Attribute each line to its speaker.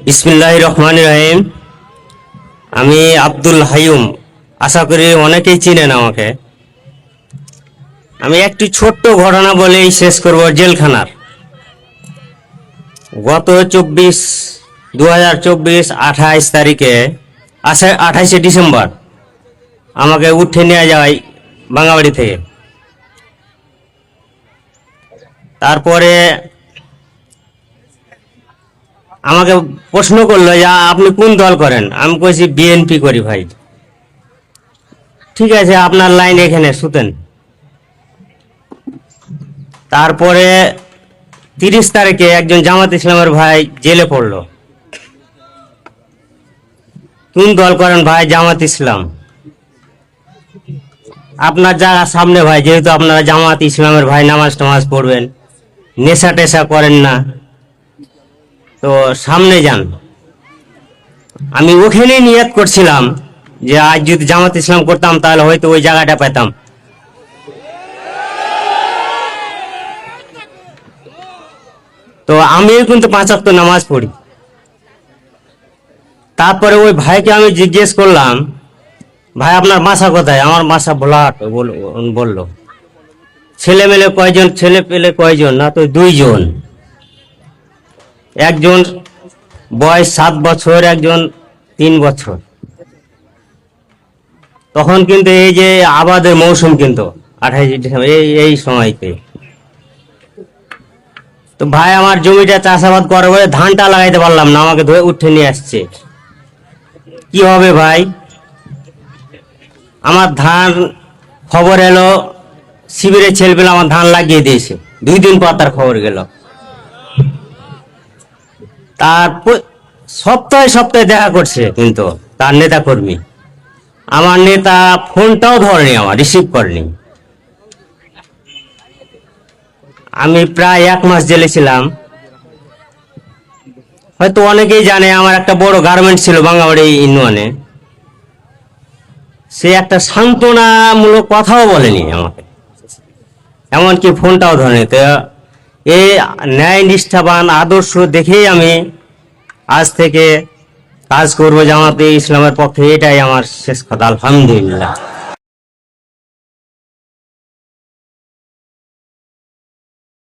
Speaker 1: বিসমিল্লাহির রহমানির রহিম। আমি আব্দুল হাইয়ুম, আশা করি অনেকেই চিনেন আমাকে। আমি একটি ছোট্ট ঘটনা বলেই শেষ করব। জেলখানার গত 2024 28 তারিখে 28শে ডিসেম্বর আমাকে উঠে নিয়ে যায় বাঙাবাড়ি থেকে। তারপরে আমাকে প্রশ্ন করলো যে আপনি কোন দল করেন। আমি কইছি বিএনপি করি। ভাই ঠিক আছে, আপনার লাইন এখানে শুতেন। তারপরে 30 তারিখে একজন জামাত ইসলামের ভাই জেলে পড়লো। কোন দল করেন ভাই? জামাত ইসলাম। আপনার জায়গা সামনে ভাই, যেহেতু আপনারা জামাত ইসলামের ভাই, নামাজ টামাজ পড়বেন, নেশা টেশা করেন না, তো সামনে যান। আমি ওখানেই নিয়ত করছিলাম যে আজ যদি জামাত ইসলাম করতাম তাহলে হয়তো ওই জায়গাটা পেতাম। তো আমিও কিন্তু 5 ওয়াক্ত নামাজ পড়ি। তারপরে ওই ভাইকে আমি জিজ্ঞেস করলাম, ভাই আপনার বাসা কোথায়? আমার বাসা ভোলাহাট বললো। ছেলে মেলে কয়জন? ছেলে পেলে কয়জন? না তো 2 জন। একজন বয়স 7 বছর, একজন 3 বছর। তখন কিন্তু এই যে আবাদের মৌসুম, কিন্তু 28 ডিসেম্বর এই সময়তে। তো ভাই আমার জমিটা চাষাবাদ করে বলে ধানটা লাগাইতে পারলাম না, আমাকে ধরে উঠে নিয়ে আসছে। কি হবে ভাই? আমার ধান খবর এলো, শিবিরের ছেলেপেলে আমার ধান লাগিয়ে দিয়েছে। 2 দিন পর তার খবর গেল। তারপর সপ্তাহে সপ্তাহে দেখা করছে, কিন্তু তার নেতা কর্মী। আমার নেতা ফোনটাও ধরেনি, আমার রিসিভ করেনি। আমি প্রায় 1 মাস জেলে ছিলাম। হয়তো অনেকেই জানে আমার একটা বড় গার্মেন্ট ছিল বাঙাবাড়ি ইউনিয়নে। সে একটা সান্ত্বনামূলক কথাও বলেনি আমাকে, এমনকি ফোনটাও ধরেনি। তো এই ন্যায় নিষ্ঠাবান আদর্শ দেখেই আমি আজ থেকে কাজ করবো জামাতে ইসলামের পক্ষে। এটাই আমার শেষ কথা। আলহামদুলিল্লাহ।